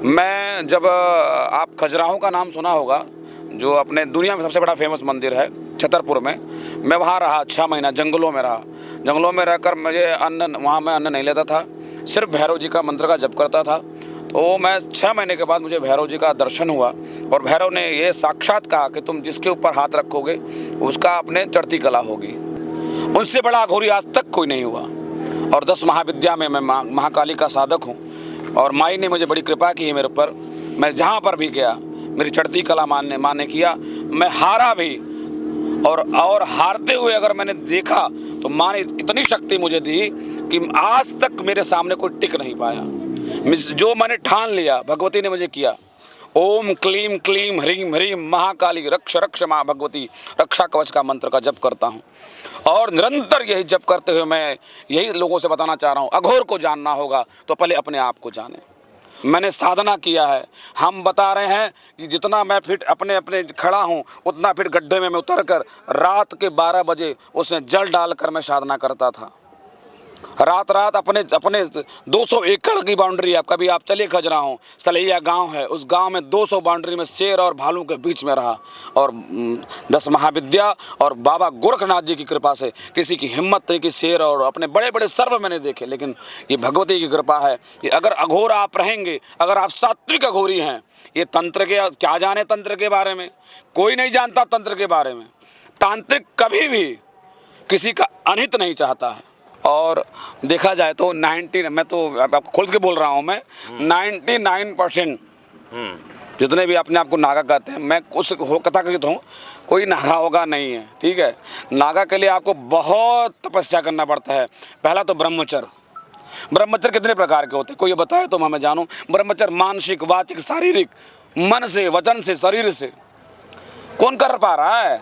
मैं जब आप खजुराहो का नाम सुना होगा, जो अपने दुनिया में सबसे बड़ा फेमस मंदिर है छतरपुर में, मैं वहाँ रहा 6 महीना, जंगलों में रहा। जंगलों में रहकर मुझे वहाँ मैं अन्न नहीं लेता था, सिर्फ भैरव जी का मंत्र का जप करता था। तो मैं 6 महीने के बाद मुझे भैरव जी का दर्शन हुआ और भैरव ने ये साक्षात कहा कि तुम जिसके ऊपर हाथ रखोगे उसका अपने चढ़ती कला होगी। उनसे बड़ा अघोरी आज तक कोई नहीं हुआ। और 10 महाविद्या में मैं महाकाली का साधक हूँ और माई ने मुझे बड़ी कृपा की है मेरे ऊपर। मैं जहाँ पर भी गया मेरी चढ़ती कला माने किया। मैं हारा भी और हारते हुए अगर मैंने देखा तो माँ ने इतनी शक्ति मुझे दी कि आज तक मेरे सामने कोई टिक नहीं पाया। जो मैंने ठान लिया भगवती ने मुझे किया। ओम क्लीम क्लीम ह्रीम ह्रीम महाकाली रक्ष रक्ष माँ भगवती रक्षा कवच का मंत्र का जप करता हूँ और निरंतर यही जप करते हुए मैं यही लोगों से बताना चाह रहा हूँ, अघोर को जानना होगा तो पहले अपने आप को जाने। मैंने साधना किया है। हम बता रहे हैं कि जितना मैं फिट अपने खड़ा हूँ उतना फिट गड्ढे में मैं उतर कर रात के 12 बजे उसमें जल डालकर मैं साधना करता था। रात अपने 200 एकड़ की बाउंड्री है। कभी आप चलिए खजुराहो सलैया गांव है, उस गांव में 200 बाउंड्री में शेर और भालू के बीच में रहा। और 10 महाविद्या और बाबा गोरखनाथ जी की कृपा से किसी की हिम्मत नहीं कि शेर और अपने बड़े बड़े सर्व मैंने देखे, लेकिन ये भगवती की कृपा है कि अगर अघोर आप रहेंगे, अगर आप सात्विक अघोरी हैं, ये तंत्र के क्या जाने, तंत्र के बारे में कोई नहीं जानता। तंत्र के बारे में तांत्रिक कभी भी किसी का अनहित नहीं चाहता है। और देखा जाए तो मैं तो आपको खोल के बोल रहा हूँ, मैं 99% जितने भी अपने आप को नागा कहते हैं, मैं उस कथाकथित हूँ, कोई नागा होगा नहीं है। ठीक है, नागा के लिए आपको बहुत तपस्या करना पड़ता है। पहला तो ब्रह्मचर्य कितने प्रकार के होते हैं कोई ये बताए तो मैं जानूँ। ब्रह्मचर्य मानसिक, वाचिक, शारीरिक, मन से, वचन से, शरीर से कौन कर पा रहा है?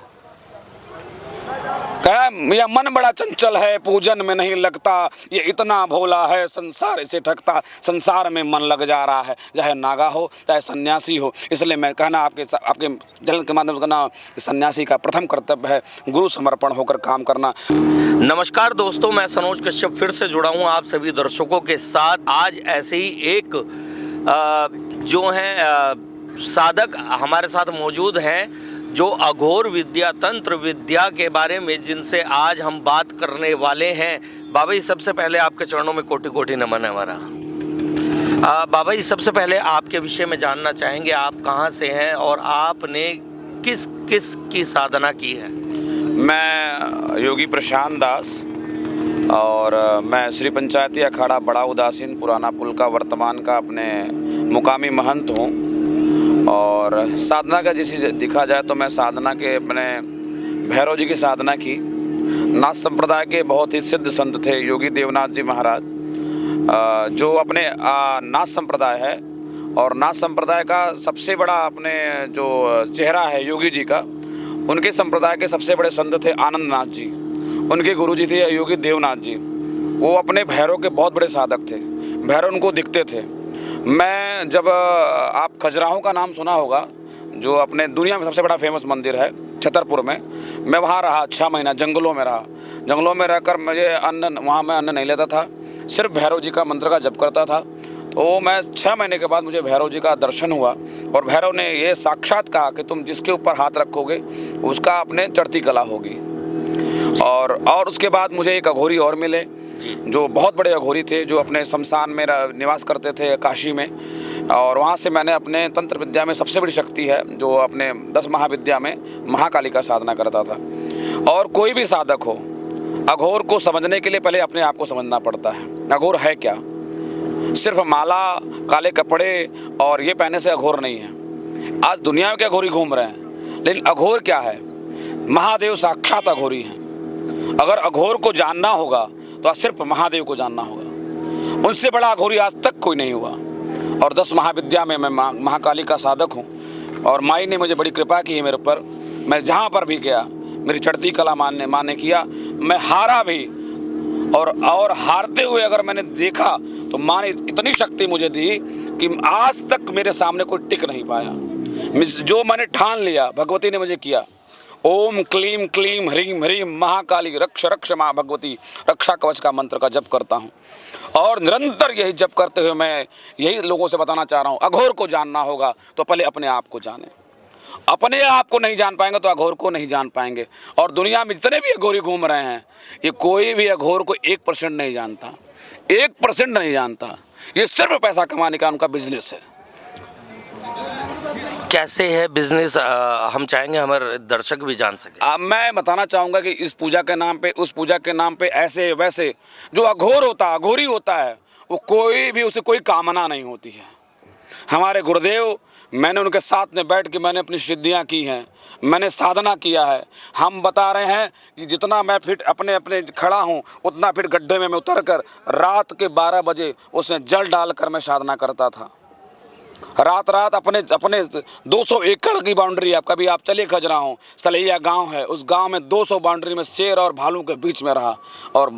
कहा यह मन बड़ा चंचल है, पूजन में नहीं लगता, ये इतना भोला है, संसार इसे ठगता, संसार में मन लग जा रहा है। चाहे नागा हो चाहे सन्यासी हो। इसलिए मैं कहना आपके जलन के माध्यम से कहना, सन्यासी का प्रथम कर्तव्य है गुरु समर्पण होकर काम करना। नमस्कार दोस्तों, मैं सनोज कश्यप फिर से जुड़ा हूँ आप सभी दर्शकों के साथ। आज ऐसे ही एक जो है साधक हमारे साथ मौजूद हैं जो अघोर विद्या, तंत्र विद्या के बारे में जिनसे आज हम बात करने वाले हैं। बाबा जी, सबसे पहले आपके चरणों में कोटि कोटि नमन है हमारा। बाबा जी, सबसे पहले आपके विषय में जानना चाहेंगे, आप कहाँ से हैं और आपने किस किस की साधना की है? मैं योगी प्रशांत दास और मैं श्री पंचायती अखाड़ा बड़ा उदासीन पुराना पुल का वर्तमान का अपने मुकामी महंत हूँ। और साधना का जैसे देखा जाए तो मैं साधना के अपने भैरव जी की साधना की। नाथ संप्रदाय के बहुत ही सिद्ध संत थे योगी देवनाथ जी महाराज, जो अपने नाथ संप्रदाय है और नाथ संप्रदाय का सबसे बड़ा अपने जो चेहरा है योगी जी का। उनके संप्रदाय के सबसे बड़े संत थे आनंद नाथ जी, उनके गुरु जी थे योगी देवनाथ जी। वो अपने भैरव के बहुत बड़े साधक थे, भैरव उनको दिखते थे। मैं जब आप खजुराहो का नाम सुना होगा, जो अपने दुनिया में सबसे बड़ा फेमस मंदिर है छतरपुर में, मैं वहाँ रहा 6 महीना, जंगलों में रहा। जंगलों में रहकर मुझे वहाँ मैं अन्न नहीं लेता था, सिर्फ भैरव जी का मंत्र का जप करता था। तो मैं 6 महीने के बाद मुझे भैरव जी का दर्शन हुआ और भैरव ने ये साक्षात कहा कि तुम जिसके ऊपर हाथ रखोगे उसका अपने चढ़ती कला होगी। और उसके बाद मुझे एक अघोरी और मिले जो बहुत बड़े अघोरी थे, जो अपने शमशान में निवास करते थे काशी में। और वहाँ से मैंने अपने तंत्र विद्या में सबसे बड़ी शक्ति है जो अपने 10 महाविद्या में महाकाली का साधना करता था। और कोई भी साधक हो, अघोर को समझने के लिए पहले अपने आप को समझना पड़ता है। अघोर है क्या? सिर्फ माला, काले कपड़े और ये पहने से अघोर नहीं है। आज दुनिया के अघोरी घूम रहे हैं, लेकिन अघोर क्या है? महादेव साक्षात अघोरी हैं। अगर अघोर को जानना होगा तो सिर्फ महादेव को जानना होगा। उनसे बड़ा अघोरी आज तक कोई नहीं हुआ। और 10 महाविद्या में मैं महाकाली का साधक हूँ और माई ने मुझे बड़ी कृपा की है मेरे ऊपर। मैं जहाँ पर भी गया मेरी चढ़ती कला माने किया। मैं हारा भी और हारते हुए अगर मैंने देखा तो माँ ने इतनी शक्ति मुझे दी कि आज तक मेरे सामने कोई टिक नहीं पाया। जो मैंने ठान लिया भगवती ने मुझे किया। ओम क्लीम क्लीम ह्रीम ह्रीम महाकाली रक्ष रक्ष माँ भगवती रक्षा कवच का मंत्र का जप करता हूँ और निरंतर यही जप करते हुए मैं यही लोगों से बताना चाह रहा हूँ, अघोर को जानना होगा तो पहले अपने आप को जाने। अपने आप को नहीं जान पाएंगे तो अघोर को नहीं जान पाएंगे। और दुनिया में जितने भी अघोरी घूम रहे हैं, ये कोई भी अघोर को 1% नहीं जानता, 1% नहीं जानता। ये सिर्फ पैसा कमाने का उनका बिजनेस है। कैसे है बिजनेस, हम चाहेंगे हमारे दर्शक भी जान सके। अब मैं बताना चाहूँगा कि इस पूजा के नाम पे, उस पूजा के नाम पे, ऐसे वैसे जो अघोर होता है, अघोरी होता है, वो कोई भी, उसे कोई कामना नहीं होती है। हमारे गुरुदेव, मैंने उनके साथ में बैठ के मैंने अपनी सिद्धियां की हैं, मैंने साधना किया है। हम बता रहे हैं कि जितना मैं फिट अपने अपने खड़ा हूँ, उतना फिट गड्ढे में मैं उतर कर रात के 12 बजे उसमें जल डालकर मैं साधना करता था। रात रात अपने 200 एकड़ की बाउंड्री है। कभी आप चले खजुराहो, सलैया गांव है, उस गांव में 200 बाउंड्री में शेर और भालू के बीच में रहा। और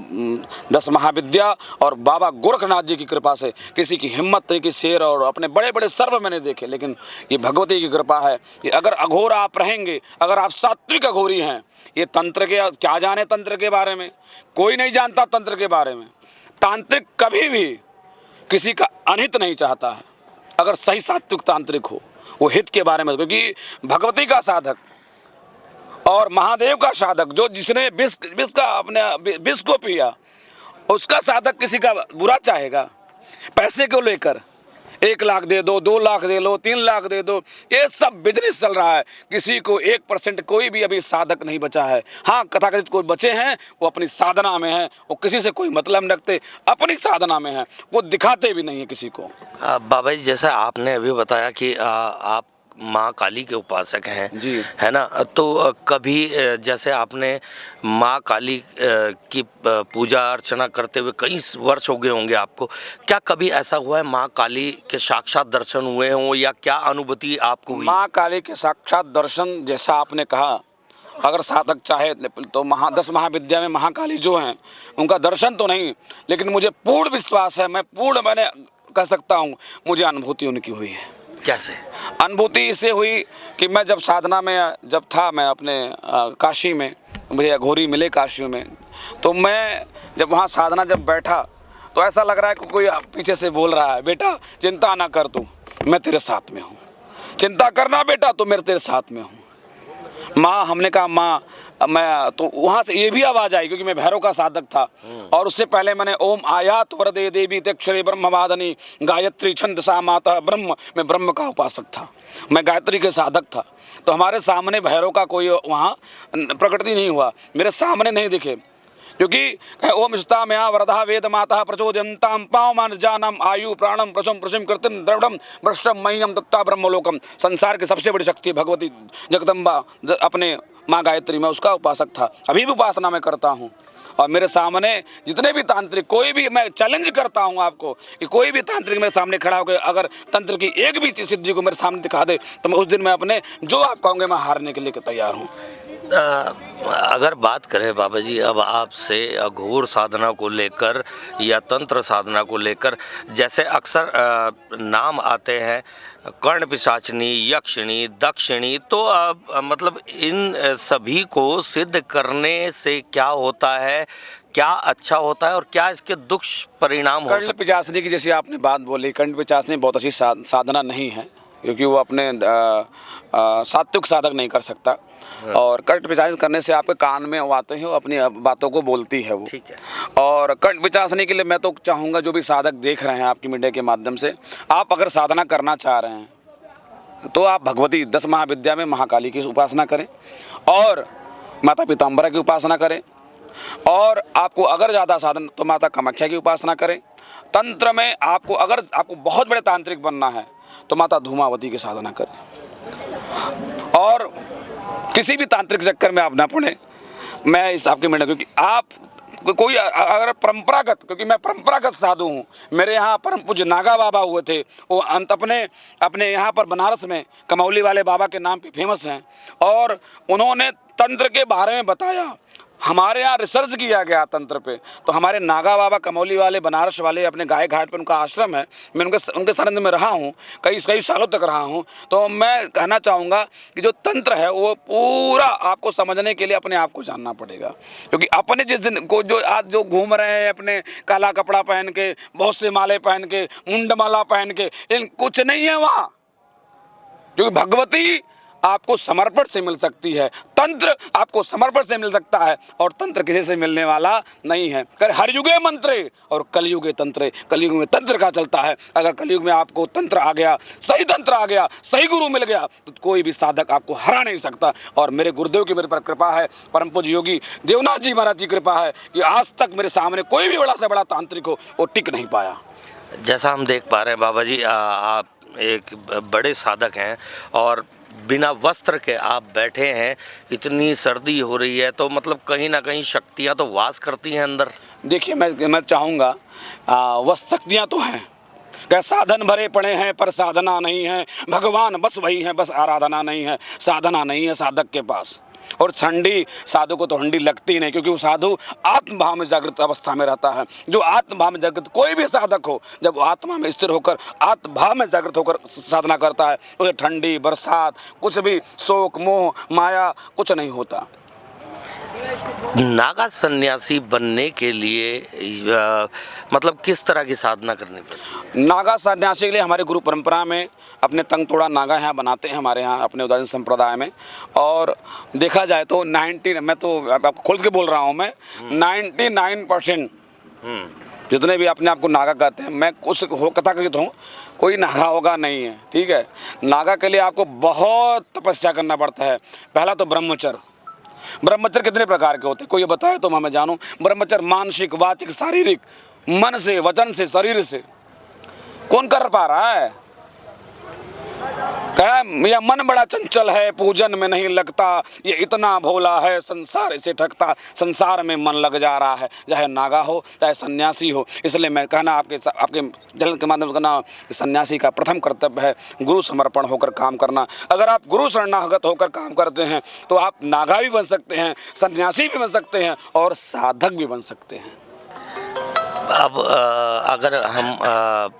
10 महाविद्या और बाबा गोरखनाथ जी की कृपा से किसी की हिम्मत नहीं कि शेर और अपने बड़े बड़े सर्प मैंने देखे, लेकिन ये भगवती की कृपा है कि अगर अघोर आप रहेंगे, अगर आप सात्विक अघोरी हैं, ये तंत्र के क्या जाने, तंत्र के बारे में कोई नहीं जानता। तंत्र के बारे में तांत्रिक कभी भी किसी का अनहित नहीं चाहता है, अगर सही सात्विक तांत्रिक हो, वो हित के बारे में। क्योंकि भगवती का साधक और महादेव का साधक, जो जिसने विष का अपने विष को पिया, उसका साधक किसी का बुरा चाहेगा? पैसे को लेकर 1 लाख दे दो, 2 लाख दे लो, 3 लाख दे दो, ये सब बिजनेस चल रहा है। किसी को 1% कोई भी अभी साधक नहीं बचा है। हाँ, कथाकथित कोई बचे हैं, वो अपनी साधना में हैं, वो किसी से कोई मतलब नहीं रखते, अपनी साधना में हैं, वो दिखाते भी नहीं है किसी को। बाबा जी, जैसा आपने अभी बताया कि आप माँ काली के उपासक हैं जी, है ना, तो कभी जैसे आपने माँ काली की पूजा अर्चना करते हुए कई वर्ष हो गए होंगे आपको, क्या कभी ऐसा हुआ है माँ काली के साक्षात दर्शन हुए हों, या क्या अनुभूति आपको हुई? माँ काली के साक्षात दर्शन, जैसा आपने कहा, अगर साधक चाहे तो 10 महाविद्या में महाकाली जो हैं, उनका दर्शन तो नहीं, लेकिन मुझे पूर्ण विश्वास है, मैंने कह सकता हूँ, मुझे अनुभूति उनकी हुई है। कैसे अनुभूति इससे हुई कि मैं जब साधना में जब था, मैं अपने काशी में, मुझे अघोरी मिले काशी में, तो मैं जब वहाँ साधना जब बैठा, तो ऐसा लग रहा है कि कोई पीछे से बोल रहा है, बेटा चिंता ना कर, तू, मैं तेरे साथ में हूँ, चिंता करना बेटा, तो मेरे तेरे साथ में हूँ। माँ, हमने कहा माँ, मैं तो वहाँ से ये भी आवाज़ आई, क्योंकि मैं भैरव का साधक था। और उससे पहले मैंने ओम आयात वरदे देवी तेक्षरे ब्रह्मवादनी गायत्री छंद सा माता ब्रह्म, मैं ब्रह्म का उपासक था, मैं गायत्री के साधक था। तो हमारे सामने भैरव का कोई वहाँ प्रकटी नहीं हुआ, मेरे सामने नहीं दिखे, क्योंकि ओम स्ता मया वरदा वेद माता प्रचोदयन्तां पावमान जानम आयु प्राणम प्रचम प्रचम कृतिम द्रविड़म वृषम मह्यम दत्ता ब्रह्मलोकम। संसार की सबसे बड़ी शक्ति भगवती जगदम्बा, अपने माँ गायत्री, मैं उसका उपासक था, अभी भी उपासना में करता हूँ। और मेरे सामने जितने भी तांत्रिक, कोई भी, मैं चैलेंज करता हूँ आपको कि कोई भी तांत्रिक मेरे सामने खड़ा होकर अगर तंत्र की एक भी सिद्धि को मेरे सामने दिखा दे, तो मैं उस दिन मैं अपने जो आप कहोगे मैं हारने के लिए तैयार हूँ। अगर बात करें बाबा जी, अब आपसे अघोर साधना को लेकर या तंत्र साधना को लेकर, जैसे अक्सर नाम आते हैं कर्ण पिशाचनी, यक्षिणी, दक्षिणी, तो मतलब इन सभी को सिद्ध करने से क्या होता है, क्या अच्छा होता है और क्या इसके दुष्परिणाम हो सकते हैं? कर्ण पिशाचनी की जैसे आपने बात बोली, कर्ण पिशाचनी बहुत अच्छी साधना नहीं है, क्योंकि वो अपने सात्विक साधक नहीं कर सकता। और कर्ण पिशाचनी करने से आपके कान में वो आते हैं, वो अपनी बातों को बोलती है वो। ठीक है। और कर्ण पिशाचनी के लिए मैं तो चाहूँगा, जो भी साधक देख रहे हैं आपकी मीडिया के माध्यम से, आप अगर साधना करना चाह रहे हैं तो आप भगवती 10 महाविद्या में महाकाली की उपासना करें, और माता पीताम्बरा की उपासना करें, और आपको अगर ज़्यादा साधन तो माता कामाख्या की उपासना करें। तंत्र में आपको अगर आपको बहुत बड़े तांत्रिक बनना है तो माता धूमावती की साधना करें। और किसी भी तांत्रिक चक्कर में आप ना पड़े, मैं इस आपके मिनट, क्योंकि आप कोई अगर परंपरागत, क्योंकि मैं परंपरागत साधु हूँ, मेरे यहाँ परम पूज्य नागा बाबा हुए थे, वो अंत अपने यहाँ पर बनारस में कमौली वाले बाबा के नाम पे फेमस हैं, और उन्होंने तंत्र के बारे में बताया। हमारे यहाँ रिसर्च किया गया तंत्र पे, तो हमारे नागा बाबा कमौली वाले बनारस वाले अपने गाय घाट पे उनका आश्रम है, मैं उनके सानिध्य में रहा हूँ, कई सालों तक रहा हूँ। तो मैं कहना चाहूँगा कि जो तंत्र है वो पूरा आपको समझने के लिए अपने आप को जानना पड़ेगा, क्योंकि अपने जिस दिन को जो आज जो घूम रहे हैं अपने काला कपड़ा पहन के, बहुत से माले पहन के, मुंडमाला पहन के, इन कुछ नहीं है वहाँ, क्योंकि भगवती आपको समर्पण से मिल सकती है, तंत्र आपको समर्पण से मिल सकता है, और तंत्र किसी से मिलने वाला नहीं है। कर हर युगे मंत्रे और कलयुगे तंत्रे, कलयुग में तंत्र का चलता है। अगर कलयुग में आपको तंत्र आ गया, सही तंत्र आ गया, सही गुरु मिल गया, तो कोई भी साधक आपको हरा नहीं सकता। और मेरे गुरुदेव की मेरे पर कृपा है, परम पूज्य योगी देवनाथ जी महाराज की कृपा है कि आज तक मेरे सामने कोई भी बड़ा से बड़ा तांत्रिक हो वो टिक नहीं पाया। जैसा हम देख पा रहे हैं बाबा जी, आप एक बड़े साधक हैं और बिना वस्त्र के आप बैठे हैं, इतनी सर्दी हो रही है, तो मतलब कहीं ना कहीं शक्तियाँ तो वास करती हैं अंदर। देखिए मैं चाहूँगा वह शक्तियाँ तो हैं, क्या साधन भरे पड़े हैं पर साधना नहीं है, भगवान बस वही है, बस आराधना नहीं है, साधना नहीं है साधक के पास। और ठंडी साधु को तो ठंडी लगती नहीं, क्योंकि वो साधु आत्मभाव में जागृत अवस्था में रहता है। जो आत्मभाव में जागृत कोई भी साधक हो, जब आत्मा में स्थिर होकर आत्मभाव में जागृत होकर साधना करता है, उसे ठंडी बरसात कुछ भी शोक मोह माया कुछ नहीं होता। नागा सन्यासी बनने के लिए मतलब किस तरह की साधना करनी पड़ती? नागा सन्यासी के लिए हमारे गुरु परंपरा में अपने तंग तोड़ा नागा यहाँ बनाते हैं हमारे यहाँ अपने उदासीन संप्रदाय में। और देखा जाए तो मैं तो आपको खोल के बोल रहा हूँ, मैं 99% जितने भी अपने आप को नागा कहते हैं, मैं उस कथाकथित हूँ, कोई नागा होगा नहीं है, ठीक है। नागा के लिए आपको बहुत तपस्या करना पड़ता है। पहला तो ब्रह्मचर्य कितने प्रकार के होते हैं, कोई ये बताए तो मैं जानूं। ब्रह्मचर्य मानसिक वाचिक शारीरिक, मन से वचन से शरीर से, कौन कर पा रहा है? क्या यह मन बड़ा चंचल है, पूजन में नहीं लगता, ये इतना भोला है, संसार इसे ठगता, संसार में मन लग जा रहा है। चाहे नागा हो चाहे सन्यासी हो, इसलिए मैं कहना आपके जल के माध्यम से कहना, सन्यासी का प्रथम कर्तव्य है गुरु समर्पण होकर काम करना। अगर आप गुरु शरणागत होकर काम करते हैं तो आप नागा भी बन सकते हैं, सन्यासी भी बन सकते हैं और साधक भी बन सकते हैं। अब अगर हम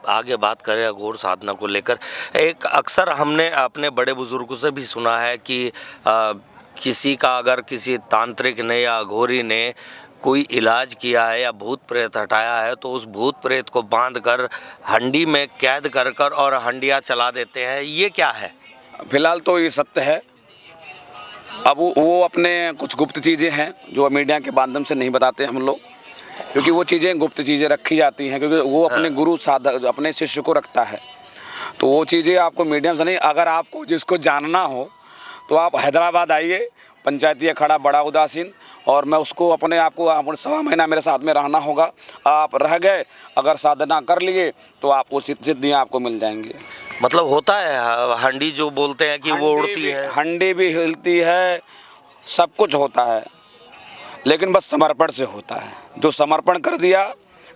आगे बात करें अघोर साधना को लेकर, एक अक्सर हमने अपने बड़े बुजुर्गों से भी सुना है कि किसी का अगर किसी तांत्रिक ने या अघोरी ने कोई इलाज किया है या भूत प्रेत हटाया है, तो उस भूत प्रेत को बांधकर हंडी में कैद कर और हंडिया चला देते हैं। ये क्या है? फिलहाल तो ये सत्य है। अब वो अपने कुछ गुप्त चीज़ें हैं जो मीडिया के माध्यम से नहीं बताते हम लोग, क्योंकि वो चीज़ें गुप्त चीज़ें रखी जाती हैं, क्योंकि वो अपने गुरु साधक अपने शिष्य को रखता है। तो वो चीज़ें आपको मीडियम से नहीं, अगर आपको जिसको जानना हो तो आप हैदराबाद आइए, पंचायती अखाड़ा बड़ा उदासीन, और मैं उसको अपने आप को 1.25 महीना मेरे साथ में रहना होगा। आप रह गए, अगर साधना कर लिए तो आप वो सिद्धियाँ आपको मिल जाएंगी। मतलब होता है हंडी जो बोलते हैं कि वो उड़ती है, हंडी भी हिलती है, सब कुछ होता है, लेकिन बस समर्पण से होता है। जो समर्पण कर दिया,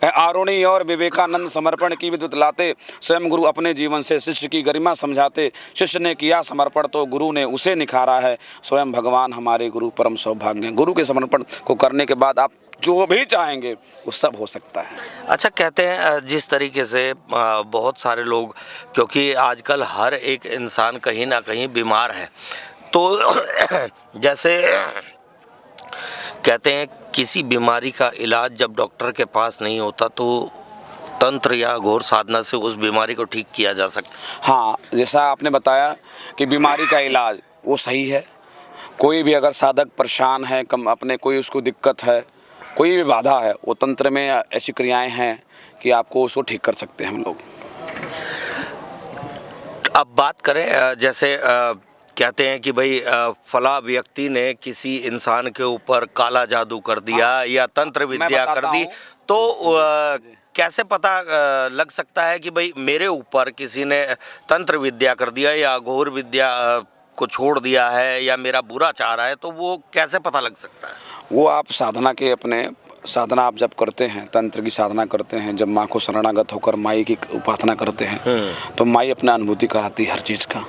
आरुणि और विवेकानंद समर्पण की विद्युत लाते, स्वयं गुरु अपने जीवन से शिष्य की गरिमा समझाते। शिष्य ने किया समर्पण तो गुरु ने उसे निखारा है, स्वयं भगवान हमारे गुरु परम सौभाग्य। गुरु के समर्पण को करने के बाद आप जो भी चाहेंगे वो सब हो सकता है। अच्छा, कहते हैं जिस तरीके से बहुत सारे लोग, क्योंकि आजकल हर एक इंसान कहीं ना कहीं बीमार है, तो जैसे कहते हैं किसी बीमारी का इलाज जब डॉक्टर के पास नहीं होता तो तंत्र या घोर साधना से उस बीमारी को ठीक किया जा सकता। हाँ, जैसा आपने बताया कि बीमारी का इलाज वो सही है। कोई भी अगर साधक परेशान है, कम अपने कोई उसको दिक्कत है, कोई भी बाधा है, वो तंत्र में ऐसी क्रियाएं हैं कि आपको उसको ठीक कर सकते हैं हम लोग। अब बात करें जैसे कहते हैं कि भाई फला व्यक्ति ने किसी इंसान के ऊपर काला जादू कर दिया या तंत्र विद्या कर दी, तो कैसे पता लग सकता है कि भाई मेरे ऊपर किसी ने तंत्र विद्या कर दिया या अघोर विद्या को छोड़ दिया है या मेरा बुरा चाह रहा है, तो वो कैसे पता लग सकता है? वो आप साधना के अपने साधना आप जब करते हैं, तंत्र की साधना करते हैं, जब माँ को शरणागत होकर माई की उपासना करते हैं तो माई अपना अनुभूति कराती है हर चीज़ का।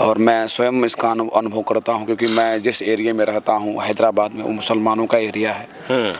और मैं स्वयं इसका अनुभव करता हूँ, क्योंकि मैं जिस एरिया में रहता हूँ हैदराबाद में, वो मुसलमानों का एरिया है।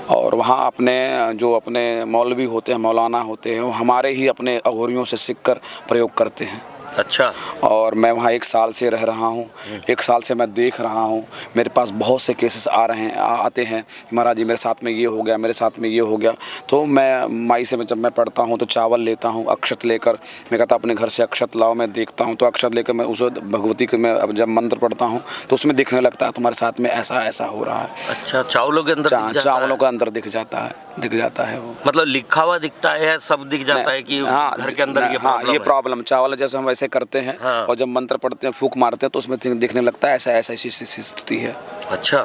और वहाँ अपने मौलवी होते हैं, मौलाना होते हैं, वो हमारे ही अपने अघोरियों से सीख कर प्रयोग करते हैं। अच्छा। और मैं वहाँ 1 साल से रह रहा हूँ, 1 साल से मैं देख रहा हूँ। मेरे पास बहुत से केसेस आते हैं, महाराज जी मेरे साथ में ये हो गया, मेरे साथ में ये हो गया। तो मैं माई से जब मैं पढ़ता हूँ तो चावल लेता हूँ, अक्षत लेकर मैं कहता अपने घर से अक्षत लाओ। मैं देखता हूँ तो अक्षत लेकर मैं उस भगवती के मैं अब जब मंत्र पढ़ता हूँ तो उसमें दिखने लगता है तुम्हारे साथ में ऐसा ऐसा हो रहा है। अच्छा, चावलों के अंदर चावलों के अंदर दिख जाता है वो, मतलब लिखा हुआ दिखता है, सब दिख जाता है कि घर के अंदर ये प्रॉब्लम चावल जैसे हम वैसे करते हैं। हाँ। और जब मंत्र पढ़ते हैं, फूंक मारते हैं, तो उसमें दिखने लगता है ऐसा ऐसा ऐसी स्थिति है। अच्छा,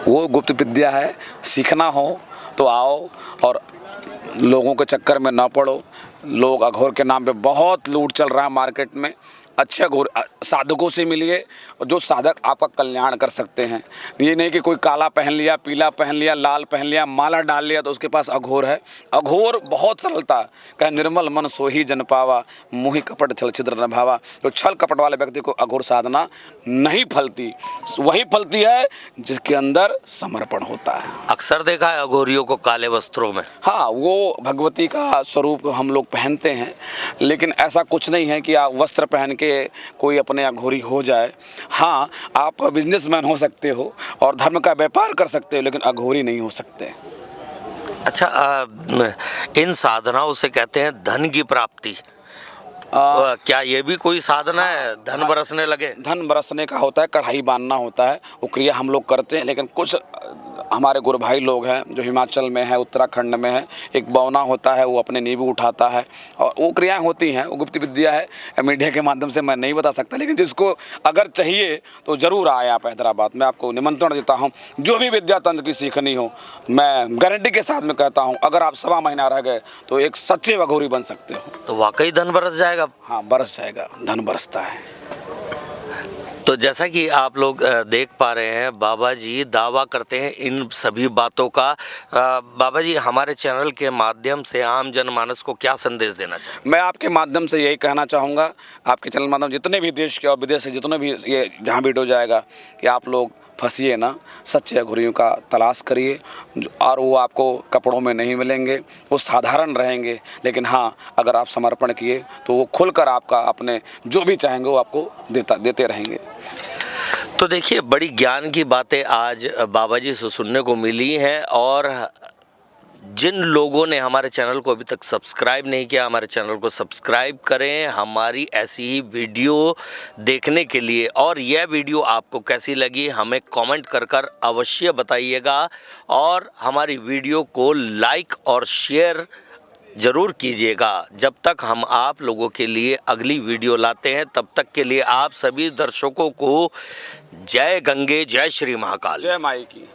वो गुप्त विद्या है, सीखना हो तो आओ और लोगों के चक्कर में ना पड़ो। लोग अघोर के नाम पे बहुत लूट चल रहा है मार्केट में। अच्छे अघोर साधकों से मिलिए, जो साधक आपका कल्याण कर सकते हैं। ये नहीं कि कोई काला पहन लिया, पीला पहन लिया, लाल पहन लिया, माला डाल लिया तो उसके पास अघोर है। अघोर बहुत सरलता, कहे निर्मल मन सोही जन पावा, मुहि कपट छल छिद्र न भावा। तो छल कपट वाले व्यक्ति को अघोर साधना नहीं फलती, वही फलती है जिसके अंदर समर्पण होता है। अक्सर देखा है अघोरियों को काले वस्त्रों में। हाँ, वो भगवती का स्वरूप हम लोग पहनते हैं, लेकिन ऐसा कुछ नहीं है कि आप वस्त्र पहन के कोई अपने अघोरी हो जाए। हाँ, आप बिजनेसमैन हो सकते हो और धर्म का व्यापार कर सकते हो, लेकिन अघोरी नहीं हो सकते। अच्छा, इन साधनाओं से कहते हैं धन की प्राप्ति। क्या ये भी कोई साधना है, धन बरसने लगे? धन बरसने का होता है, कढ़ाई बांधना होता है, वो क्रिया हम लोग करते हैं। लेकिन कुछ हमारे गुरु भाई लोग हैं जो हिमाचल में है, उत्तराखंड में है, एक बौना होता है, वो अपने नींबू उठाता है और वो क्रियाएं होती हैं। वो गुप्त विद्या है, मीडिया के माध्यम से मैं नहीं बता सकता, लेकिन जिसको अगर चाहिए तो ज़रूर आए आप हैदराबाद। मैं आपको निमंत्रण देता हूँ, जो भी विद्या तंत्र की सीखनी हो, मैं गारंटी के साथ में कहता हूँ, अगर आप 1.25 महीना रह गए तो एक सच्चे अघोरी बन सकते हो। तो वाकई धन बरस जाएगा? हाँ, बरस जाएगा, धन बरसता है। तो जैसा कि आप लोग देख पा रहे हैं, बाबा जी दावा करते हैं इन सभी बातों का। बाबा जी, हमारे चैनल के माध्यम से आम जनमानस को क्या संदेश देना चाहिए? मैं आपके माध्यम से यही कहना चाहूँगा, आपके चैनल माध्यम जितने भी देश के और विदेश से जितने भी ये जहाँ वीडियो जाएगा, कि आप लोग फंसिए ना, सच्चे अघोरियों का तलाश करिए। और वो आपको कपड़ों में नहीं मिलेंगे, वो साधारण रहेंगे, लेकिन हाँ, अगर आप समर्पण किए तो वो खुलकर आपका अपने जो भी चाहेंगे वो आपको देते रहेंगे। तो देखिए, बड़ी ज्ञान की बातें आज बाबा जी से सुनने को मिली हैं। और जिन लोगों ने हमारे चैनल को अभी तक सब्सक्राइब नहीं किया, हमारे चैनल को सब्सक्राइब करें हमारी ऐसी ही वीडियो देखने के लिए। और यह वीडियो आपको कैसी लगी हमें कमेंट कर अवश्य बताइएगा, और हमारी वीडियो को लाइक और शेयर ज़रूर कीजिएगा। जब तक हम आप लोगों के लिए अगली वीडियो लाते हैं, तब तक के लिए आप सभी दर्शकों को जय गंगे, जय श्री महाकाल, जय माई की।